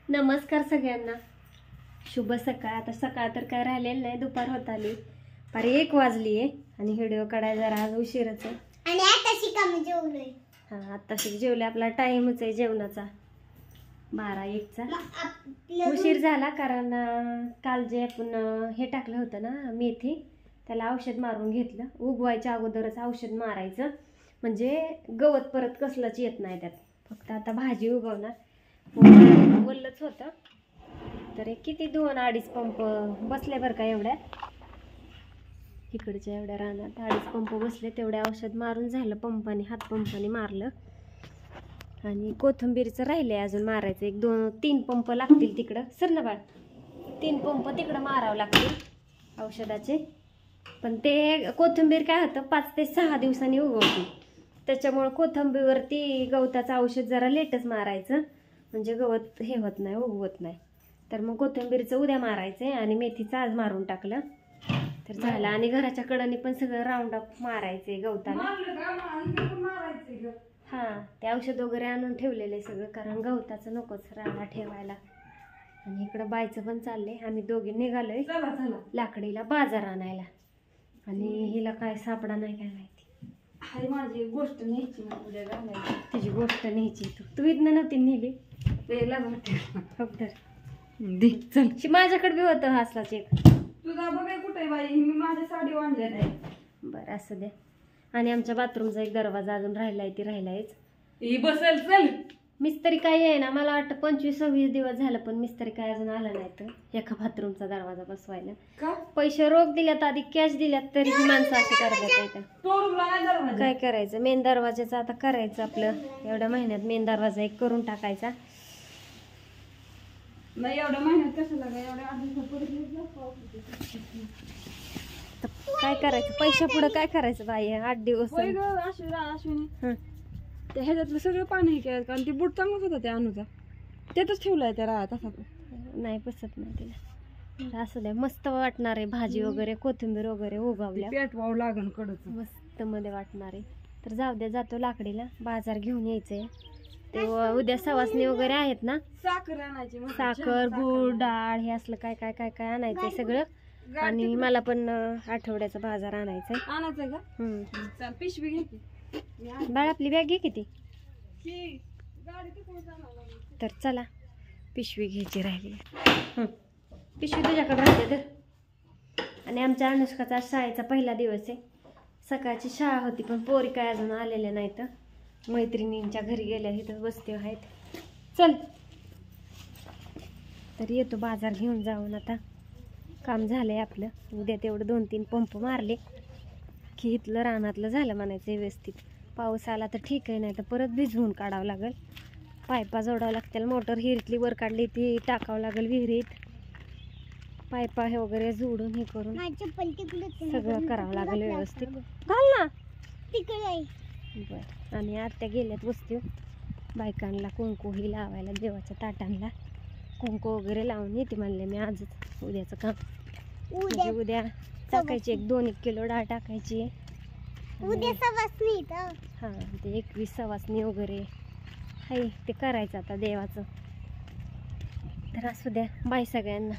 नमस्कार सगळ्यांना, शुभ सकाळ. आता सकाळ तर काय राहिलेलं नाही, दुपार होत आली, पार 1 वाजली आहे आणि व्हिडिओ काढायला जरा आज उशीरच आहे. आणि आताशी कमी जेवलोय. हां, आत्ताशी जेवले. आपला टाईमच आहे जेवणाचा 12-1चा. उशीर झाला कारण काल जे आपण हे टाकलं होतं ना मेथी, त्याला औषध मारून घेतलं. उगवायच्या अगोदरच औषध मारायचं म्हणजे गवत परत कसलंच येत नाही त्यात. फक्त आता भाजी उगवणार, वल्लच होतं तर किती 2-2.5 पंप बसले बरं का. एवढ्या इकडच्या एवढ्या रानात 2.5 पंप बसले. तेवढे औषध मारून झालं. पंपाने, हातपंपाने मारलं. आणि कोथिंबीरचं राहिले अजून मारायचं. 1-2-3 पंप लागतील तिकडं. सर ना बाळ, 3 पंप तिकडं मारावं लागतील औषधाचे. पण ते कोथिंबीर काय होतं 5 ते 6 दिवसांनी उगवते, त्याच्यामुळं कोथिंबीरवरती गवताचं औषध जरा लेटच मारायचं म्हणजे गवत हे होत नाही, उगवत नाही. तर मग कोथिंबीरचं उद्या मारायचं आहे आणि मेथीचं आज मारून टाकलं तर झालं. आणि घराच्या कडाने पण सगळं राऊंड अप मारायचे गवताला. हां, ते औषध वगैरे आणून ठेवलेलं आहे सगळं, कारण गवताचं नकोच राडा ठेवायला. आणि इकडं बायचं पण चाललंय. आम्ही दोघे निघालोय लाकडीला बाजार आणायला. आणि हिला काय सापडा नाही काय माहिती. हाय, माझी गोष्ट न्यायची उद्या घालायची. तुझी गोष्ट न्यायची. तू इथनं नव्हती नेली फक्त चल. माझ्याकडे बी होतं हासला चेक. तुझा बघाय कुठे बाई, मी माझी साडी बांधली नाही. बरं असं द्या. आणि आमच्या बाथरूमचा एक दरवाजा अजून राहिलाय, ती राहिलायच. ही बसल चल. मिस्त्री काय आहे ना, मला वाटतं 25-26 दिवस झालं पण मिस्त्री काय अजून आलं नाही. तर एका बाथरूमचा दरवाजा बसवायला का पैसे रोख दिल्यात, आधी कॅश दिल्यात, तरी ही माणसं अशी करतात. काय करायचं, मेन दरवाजाचं आता करायचं आपलं. एवढ्या महिन्यात मेन दरवाजा एक करून टाकायचा. नाही एवढ्या महिन्यात कशाला काय, एवढ्या 8 काय करायचं, पैशा पुढे काय करायचं बाई. 8 दिवस अश्विनी ते ह्याच्यातलं सगळं पाणी केलं, कारण ती बूट चांगलाच होता त्या अनुचा, त्यातच ठेवलाय त्या राहत असा. नाही बसत नाही तिला. असं द्या, मस्त वाटणार आहे. भाजी वगैरे, कोथिंबीर वगैरे उगवल्या, पेटवावं लागण कडच मस्त मध्ये वाटणार आहे. तर जाऊ द्या, जातो लाकडीला. बाजार घेऊन यायचंय. ते उद्या सवासणी वगैरे आहेत ना, साखर आणायची, साखर, गूळ, डाळ हे असलं काय काय काय काय आणायचंय सगळं. आणि मला पण आठवड्याचा बाजार आणायचंय. आणायचंय का? चल पिशवी घे. बाळ आपली बॅग घे किती. तर चला, पिशवी घ्यायची राहिली. पिशवी तुझ्याकडे राहते तर. आणि आमच्या अनुष्काचा शाळेचा पहिला दिवस आहे. सकाळची शाळा होती पण पोरी काय अजून आलेल्या नाहीत. मैत्रिणींच्या घरी गेल्या, तिथं बसते आहेत. चल तर येतो बाजार घेऊन जाऊन. आता काम झालंय आपलं. उद्या तेवढं 2-3 पंप मारले की इथलं रानातलं झालं म्हणायचं व्यवस्थित. पाऊस आला तर ठीक आहे, नाही तर परत भिजवून काढावं लागेल. पायपा जोडावं लागतील. मोटर हिरीतली वर काढली ती टाकावं लागेल विहिरीत. पायपा हे वगैरे जोडून हे करून सगळं करावं लागेल व्यवस्थित. घाल ना बरं. आणि आत्या गेल्यात वस्ती बायकांना कुंकू ही लावायला, देवाच्या ताटांना कुंकू वगैरे लावून येते म्हणले मी आजच. उद्याचं काम म्हणजे उद्या टाकायची 1-2 किलो डाळ टाकायची. उद्या सवासणी. हां, ते 21 सवासणी वगैरे हाय, ते करायचं आता देवाचं. तर असू द्या. बाय सगळ्यांना.